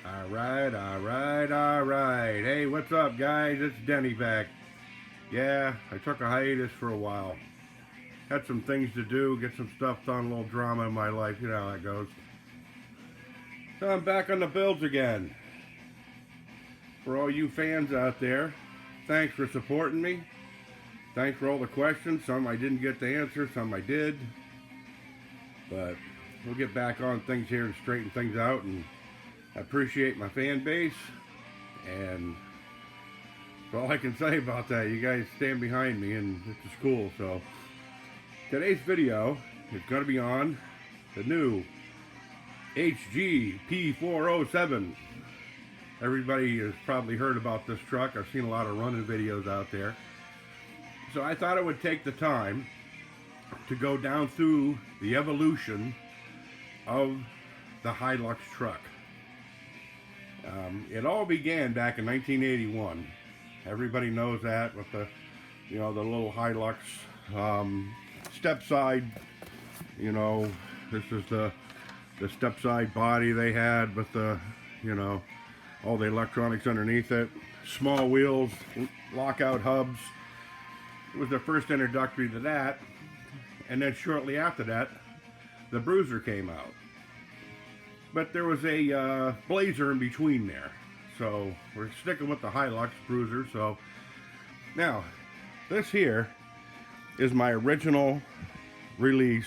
Alright. Hey, what's up, guys? It's Denny back. Yeah, I took a hiatus for a while. Had some things to do, get some stuff done, a little drama in my life, you know how it goes. So I'm back on the builds again. For all you fans out there, thanks for supporting me. Thanks for all the questions. Some I didn't get to answer, some I did. But we'll get back on things here and straighten things out, and I appreciate my fan base, and that's all I can say about that. You guys stand behind me, and this is cool. So today's video is going to be on the new hgp407. Everybody has probably heard about this truck. I've seen a lot of running videos out there. So I thought I would take the time to go down through the evolution of the Hilux truck. It all began back in 1981. Everybody knows that, with the, the little Hilux step side. This is the step side body they had with the, all the electronics underneath it. Small wheels, lockout hubs. It was the first introductory to that, and then shortly after that, the bruiser came out. But there was a blazer in between there. So we're sticking with the Hilux bruiser. So now, this here is my original release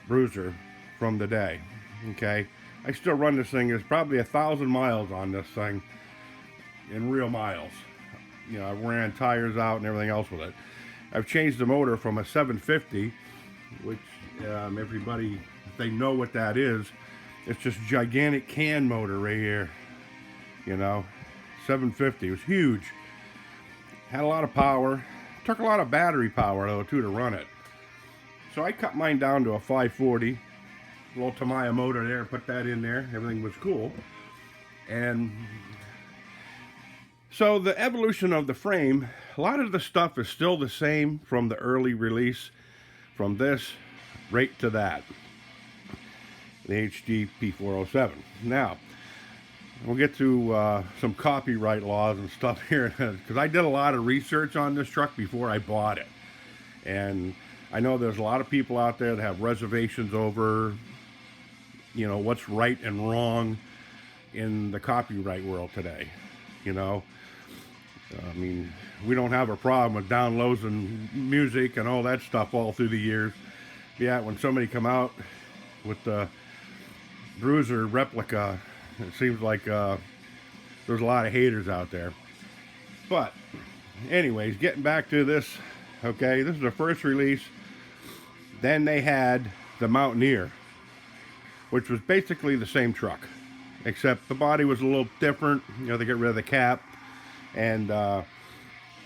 bruiser from the day. Okay, I still run this thing. There's probably 1,000 miles on this thing in real miles. I ran tires out and everything else with it. I've changed the motor from a 750, which everybody, if they know what that is, it's just gigantic can motor right here. 750. It was huge. Had a lot of power. Took a lot of battery power though too to run it. So I cut mine down to a 540. Little Tamiya motor there. Put that in there. Everything was cool. And so the evolution of the frame, a lot of the stuff is still the same from the early release, from this right to that. The hgp407. Now, we'll get to some copyright laws and stuff here, because I did a lot of research on this truck before I bought it. And I know there's a lot of people out there that have reservations over, what's right and wrong in the copyright world today. I mean, we don't have a problem with downloading music and all that stuff all through the years. Yeah, when somebody come out with the bruiser replica, it seems like there's a lot of haters out there. But anyways, getting back to this, okay, this is the first release. Then they had the Mountaineer, which was basically the same truck, except the body was a little different. They get rid of the cap and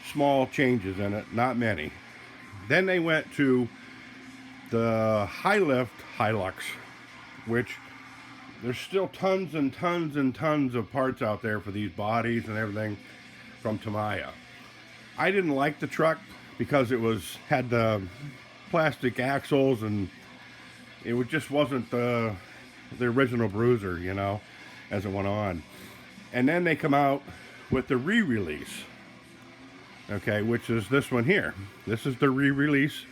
small changes in it, not many. Then they went to the high lift Hilux, which there's still tons and tons and tons of parts out there for these bodies and everything from Tamiya. I didn't like the truck because it had the plastic axles, and it just wasn't the original bruiser, as it went on. And then they come out with the re-release, okay, which is this one here. This is the re-release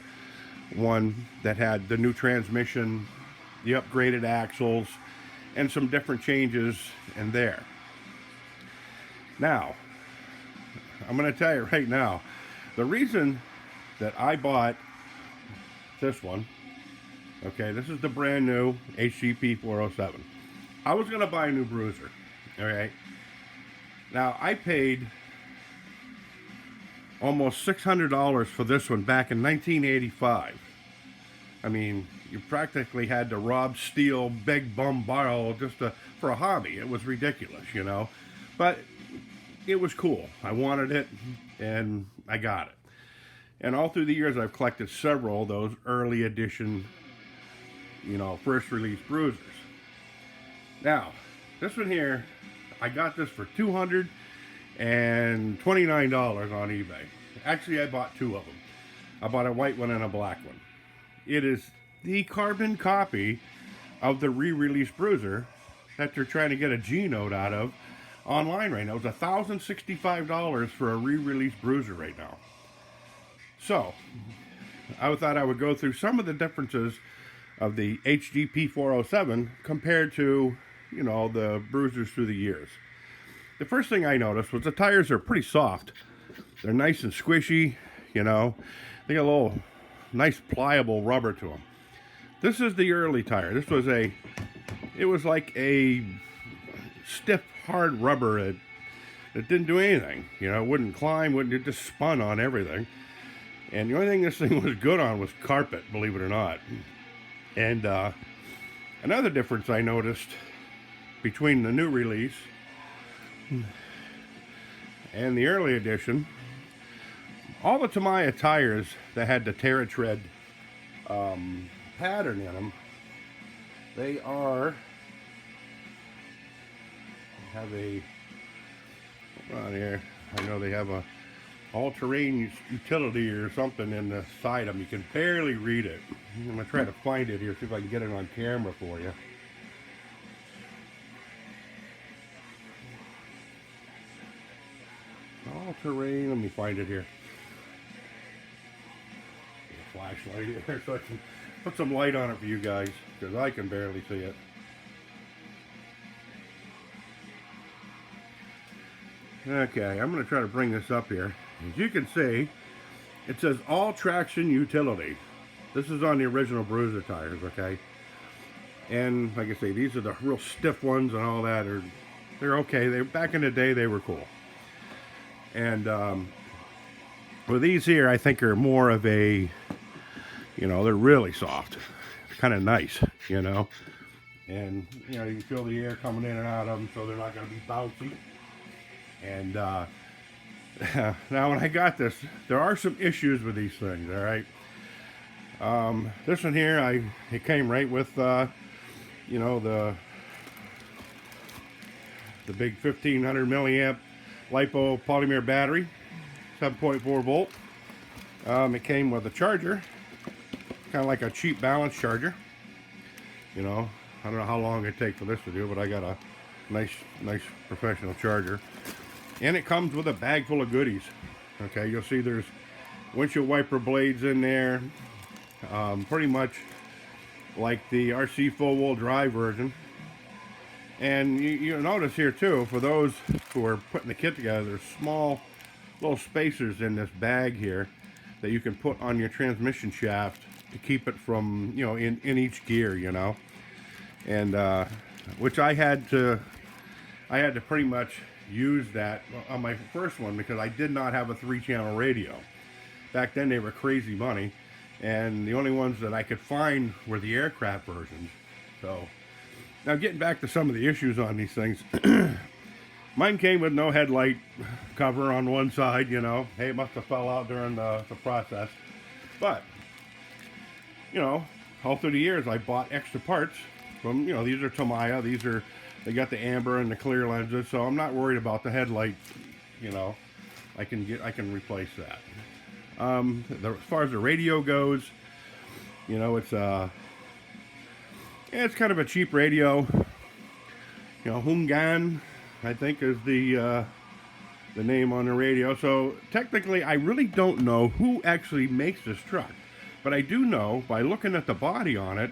one that had the new transmission, the upgraded axles, and some different changes in there. Now, I'm going to tell you right now, the reason that I bought this one, okay, this is the brand new hgp407. I was going to buy a new bruiser, okay. Now, I paid almost $600 for this one back in 1985. I mean, you practically had to rob, steal, beg, bum, borrow just for a hobby. It was ridiculous, But it was cool. I wanted it, and I got it. And all through the years, I've collected several of those early edition, first release bruisers. Now, this one here, I got this for $229 on eBay. Actually, I bought two of them. I bought a white one and a black one. It is the carbon copy of the re-release bruiser that they're trying to get a G note out of online right now. It's $1,065 for a re-release bruiser right now. So I thought I would go through some of the differences of the hgp407 compared to, you know, the bruisers through the years. The first thing I noticed was the tires are pretty soft. They're nice and squishy, you know. They got a little nice pliable rubber to them. This is the early tire. This was it was like a stiff, hard rubber that didn't do anything. You know, it wouldn't climb, it just spun on everything. And the only thing this thing was good on was carpet, believe it or not. And another difference I noticed between the new release and the early edition, all the Tamiya tires that had the TerraTread pattern in them, they have a, hold on here, I know they have a all-terrain utility or something in the side of them. You can barely read it. I'm going to try to find it here, see if I can get it on camera for you. All-terrain, let me find it here. A flashlight here so I can put some light on it for you guys, because I can barely see it. Okay, I'm going to try to bring this up here. As you can see, it says all traction utility. This is on the original bruiser tires, okay? And like I say, these are the real stiff ones and all that. They're okay. Back in the day, they were cool. And well, these here, I think, are more of a, you know, they're really soft. Kind of nice, you know. And, you know, you can feel the air coming in and out of them, so they're not going to be bouncy. And now when I got this, there are some issues with these things, all right? This one here, it came right with, you know, the big 1500 milliamp LiPo polymer battery, 7.4 volt. It came with a charger, kind of like a cheap balance charger. You know, I don't know how long it takes for this to do, but I got a nice professional charger. And it comes with a bag full of goodies. Okay, you'll see there's windshield wiper blades in there, pretty much like the RC full-wheel drive version. And you'll notice here too, for those who are putting the kit together, there's small little spacers in this bag here that you can put on your transmission shaft to keep it from, you know, in each gear, you know. And which I had to pretty much use that on my first one because I did not have a 3-channel radio. Back then they were crazy money, and the only ones that I could find were the aircraft versions. So now getting back to some of the issues on these things, mine came with no headlight cover on one side, you know. Hey, it must have fell out during the process. But, you know, all through the years I bought extra parts from, you know, these are Tamiya, they got the amber and the clear lenses, so I'm not worried about the headlight, you know. I can replace that. As far as the radio goes, you know, it's kind of a cheap radio. You know, Hungan, I think, is the name on the radio. So technically, I really don't know who actually makes this truck, but I do know by looking at the body on it,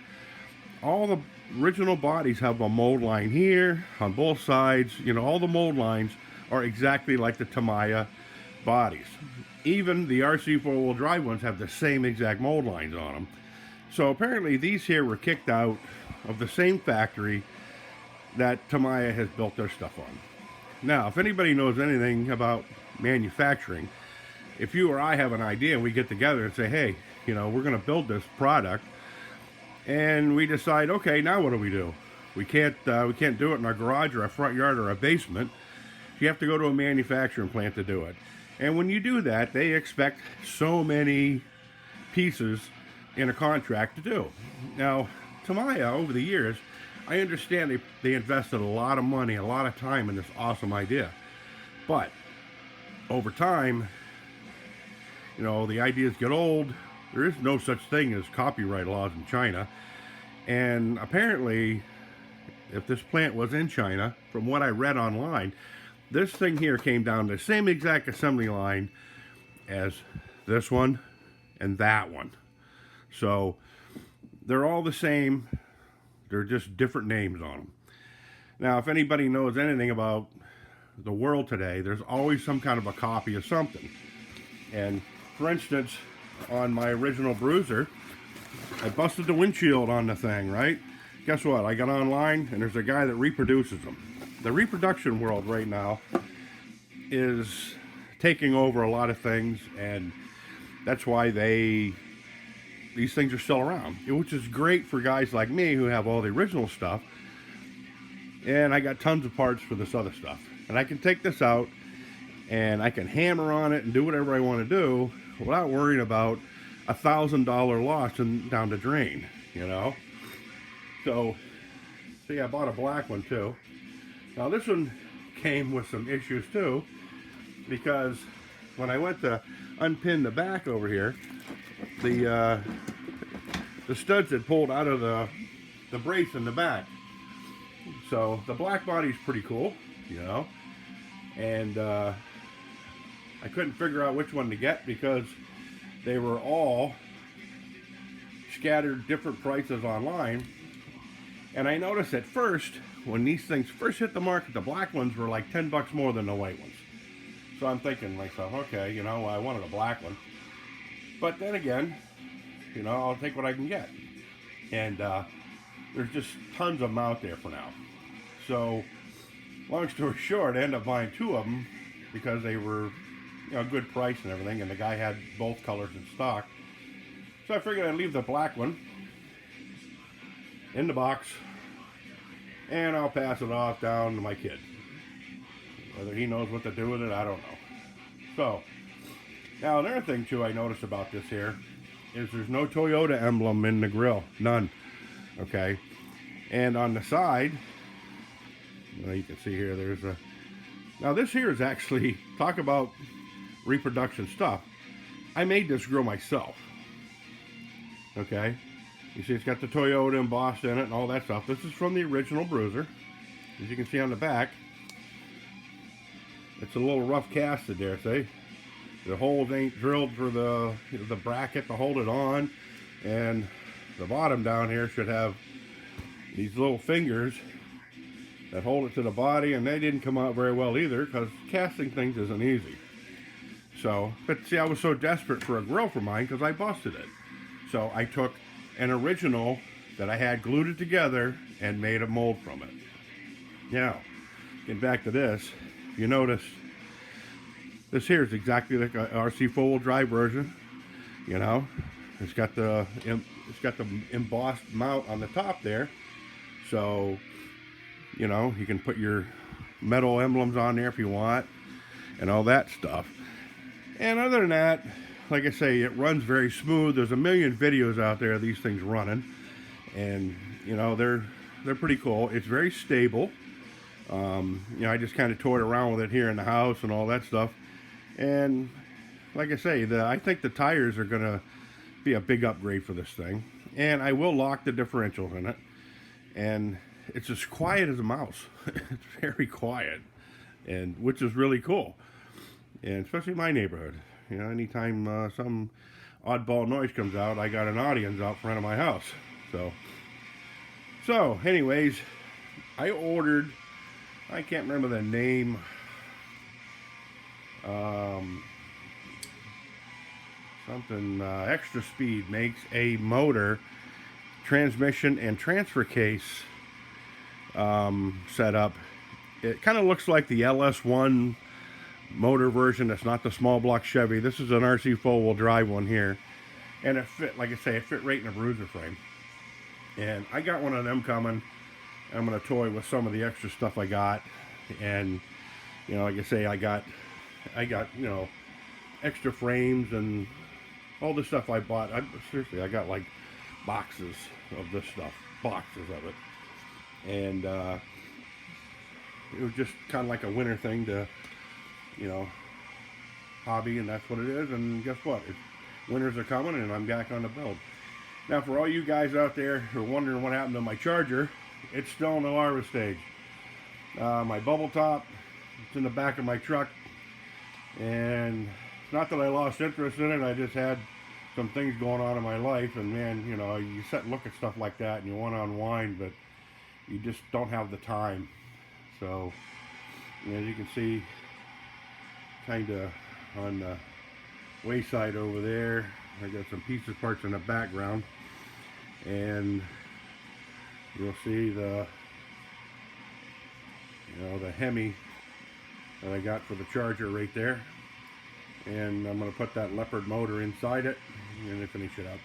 all the original bodies have a mold line here on both sides. You know, all the mold lines are exactly like the Tamiya bodies. Even the RC four-wheel drive ones have the same exact mold lines on them. So apparently these here were kicked out of the same factory that Tamiya has built their stuff on. Now, if anybody knows anything about manufacturing, if you or I have an idea and we get together and say, hey, you know, we're going to build this product, and we decide, okay, now what do? We can't do it in our garage or our front yard or our basement. You have to go to a manufacturing plant to do it. And when you do that, they expect so many pieces in a contract to do. Now, Tamiya, over the years, I understand they invested a lot of money, a lot of time in this awesome idea. But over time, you know, the ideas get old. There is no such thing as copyright laws in China. And apparently, if this plant was in China, from what I read online, this thing here came down the same exact assembly line as this one and that one. So they're all the same. They're just different names on them. Now, if anybody knows anything about the world today, there's always some kind of a copy of something. And for instance, on my original bruiser, I busted the windshield on the thing, right? Guess what? I got online and there's a guy that reproduces them. The reproduction world right now is taking over a lot of things, and that's why these things are still around, which is great for guys like me who have all the original stuff. And I got tons of parts for this other stuff. And I can take this out and I can hammer on it and do whatever I want to do without worrying about $1,000 loss and down the drain, you know. So, see, I bought a black one too. Now this one came with some issues too, because when I went to unpin the back over here, the studs had pulled out of the brace in the back. So the black body's pretty cool, you know, and I couldn't figure out which one to get because they were all scattered different prices online. And I noticed at first, when these things first hit the market, the black ones were like 10 bucks more than the white ones. So I'm thinking to myself, okay, you know, I wanted a black one. But then again, you know, I'll take what I can get. And there's just tons of them out there for now. So, long story short, I ended up buying two of them because they were, you know, good price and everything, and the guy had both colors in stock. So I figured I'd leave the black one in the box, and I'll pass it off down to my kid. Whether he knows what to do with it, I don't know. So, now another thing too I noticed about this here is there's no Toyota emblem in the grill. None. Okay. And on the side, well, you can see here, there's a... Now this here is actually, talk about reproduction stuff. I made this grill myself. Okay. You see it's got the Toyota embossed in it and all that stuff. This is from the original bruiser. As you can see on the back, it's a little rough casted there, see? The holes ain't drilled for the bracket to hold it on, and the bottom down here should have these little fingers that hold it to the body, and they didn't come out very well either, because casting things isn't easy. So, but see, I was so desperate for a grill for mine because I busted it. So I took an original that I had, glued it together, and made a mold from it. Now, getting back to this, you notice this here is exactly like a RC four-wheel drive version. You know, it's got the embossed mount on the top there, so you know you can put your metal emblems on there if you want, and all that stuff. And other than that, like I say, it runs very smooth. There's a million videos out there of these things running, and you know they're pretty cool. It's very stable. You know, I just kind of toyed around with it here in the house and all that stuff. And like I say, I think the tires are going to be a big upgrade for this thing. And I will lock the differentials in it. And it's as quiet as a mouse. It's very quiet, and which is really cool. And especially in my neighborhood. You know, anytime some oddball noise comes out, I got an audience out front of my house. So anyways, I ordered, I can't remember the name, something Extra Speed makes a motor, transmission, and transfer case setup. It kind of looks like the LS1 motor version. It's not the small block Chevy. This is an RC four-wheel drive one here, and it fit, like I say, it fit right in a bruiser frame. And I got one of them coming. I'm going to toy with some of the extra stuff I got. And you know, like I say, I got you know, extra frames and all the stuff I bought. Seriously, I got like boxes of this stuff, boxes of it. And it was just kind of like a winter thing to, you know, hobby, and that's what it is. And guess what? Winters are coming, and I'm back on the build. Now, for all you guys out there who are wondering what happened to my charger, it's still in the larva stage. My bubble top, it's in the back of my truck, and it's not that I lost interest in it. I just had some things going on in my life, and man, you know, you sit and look at stuff like that and you want to unwind, but you just don't have the time. So as you can see, kind of on the wayside over there, I got some pieces parts in the background, and you'll see the the Hemi that I got for the Charger right there, and I'm going to put that Leopard motor inside it and then finish it up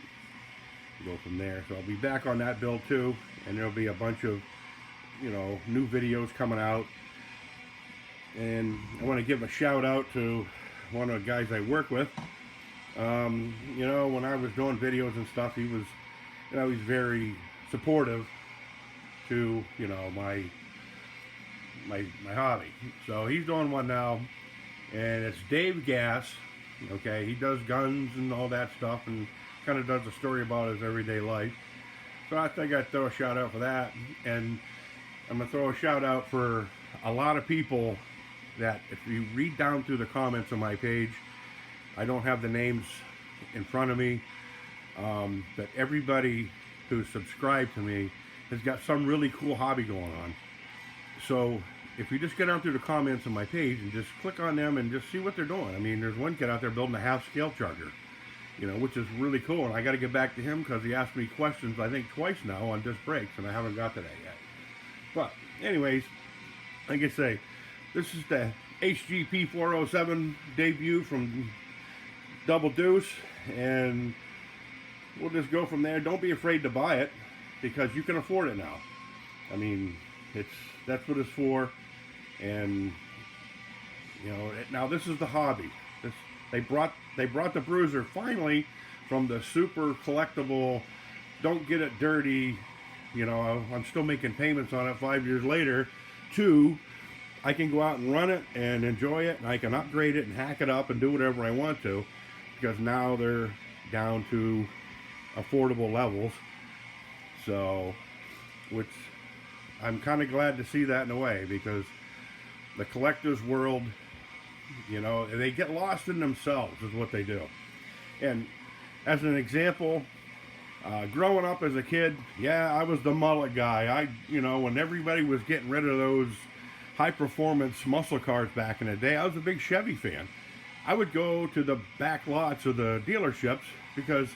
and go from there. So I'll be back on that build too, and there'll be a bunch of new videos coming out. And I want to give a shout out to one of the guys I work with. When I was doing videos and stuff, he was he's very supportive to my hobby. So he's doing one now, and it's Dave Gass. Okay, he does guns and all that stuff, and kind of does a story about his everyday life. So I think I'd throw a shout out for that, and I'm gonna throw a shout out for a lot of people that, if you read down through the comments on my page, I don't have the names in front of me, but everybody who's subscribed to me has got some really cool hobby going on. So if you just get down through the comments on my page and just click on them and just see what they're doing. I mean, there's one kid out there building a half-scale Charger, which is really cool, and I got to get back to him because he asked me questions, I think twice now, on disc brakes, and I haven't got to that yet. But anyways, like I say, this is the hgp407 debut from Double Deuce, and we'll just go from there. Don't be afraid to buy it, because you can afford it now. I mean, that's what it's for. And now this is the hobby. They brought the bruiser finally from the super collectible, don't get it dirty, I'm still making payments on it 5 years later, to I can go out and run it and enjoy it, and I can upgrade it and hack it up and do whatever I want to, because now they're down to affordable levels. So, which I'm kind of glad to see that in a way, because the collector's world, they get lost in themselves is what they do. And as an example, growing up as a kid, yeah, I was the mullet guy. When everybody was getting rid of those high-performance muscle cars back in the day, I was a big Chevy fan. I would go to the back lots of the dealerships, because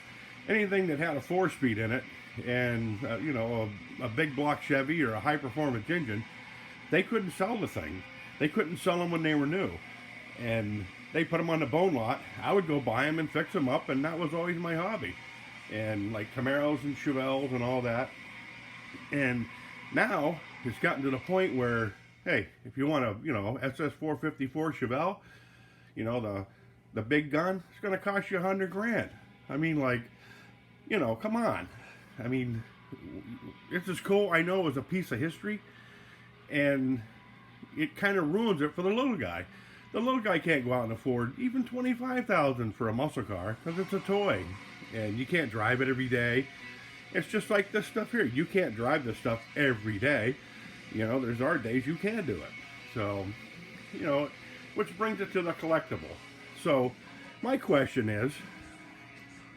anything that had a 4-speed in it, and a big block Chevy or a high-performance engine, they couldn't sell the thing. They couldn't sell them when they were new, and they put them on the bone lot. I would go buy them and fix them up, and that was always my hobby. And like Camaros and Chevelles and all that. And now it's gotten to the point where, hey, if you want a SS454 Chevelle, the big gun, it's going to cost you $100 grand. I mean, like, come on. I mean, it's as cool, I know, as a piece of history, and it kind of ruins it for the little guy. The little guy can't go out and afford even $25,000 for a muscle car, because it's a toy, and you can't drive it every day. It's just like this stuff here. You can't drive this stuff every day. There's our days you can do it. So, which brings it to the collectible. So, my question is,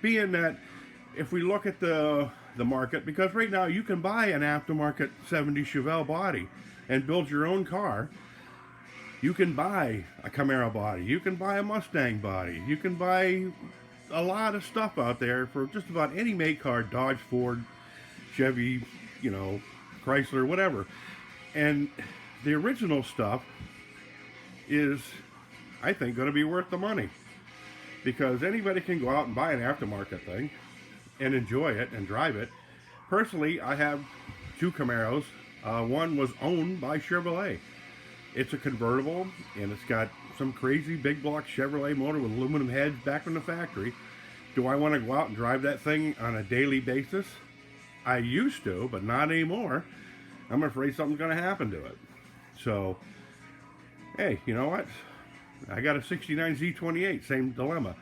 being that if we look at the market, because right now you can buy an aftermarket 70 Chevelle body and build your own car. You can buy a Camaro body. You can buy a Mustang body. You can buy a lot of stuff out there for just about any make car, Dodge, Ford, Chevy, Chrysler, whatever. And the original stuff is, I think, going to be worth the money, because anybody can go out and buy an aftermarket thing and enjoy it and drive it. Personally, I have 2 Camaros. One was owned by Chevrolet. It's a convertible, and it's got some crazy big block Chevrolet motor with aluminum heads back from the factory. Do I want to go out and drive that thing on a daily basis? I used to, but not anymore. I'm afraid something's going to happen to it. So, hey, you know what? I got a 69 Z28, same dilemma.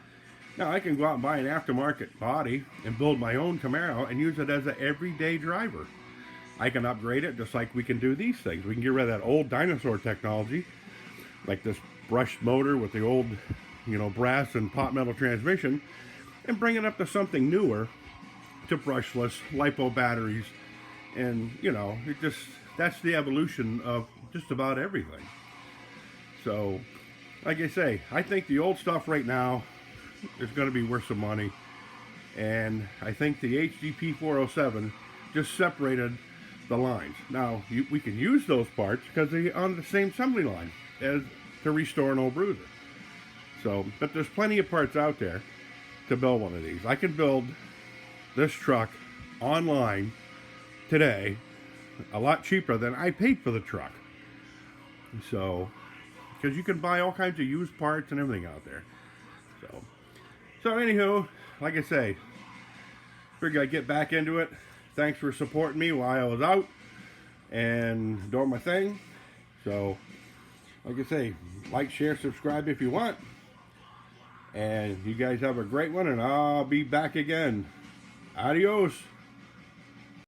Now, I can go out and buy an aftermarket body and build my own Camaro and use it as an everyday driver. I can upgrade it just like we can do these things. We can get rid of that old dinosaur technology, like this brushed motor with the old, brass and pot metal transmission, and bring it up to something newer, to brushless LiPo batteries, and that's the evolution of just about everything. So, like I say, I think the old stuff right now is going to be worth some money, and I think the hgp407 just separated the lines. Now we can use those parts because they're on the same assembly line as to restore an old bruiser. So, but there's plenty of parts out there to build one of these. I can build this truck online today a lot cheaper than I paid for the truck. So, because you can buy all kinds of used parts and everything out there. So anywho, like I say, figured I'd get back into it. Thanks for supporting me while I was out and doing my thing. So, like I say, like, share, subscribe if you want. And you guys have a great one, and I'll be back again. Adios.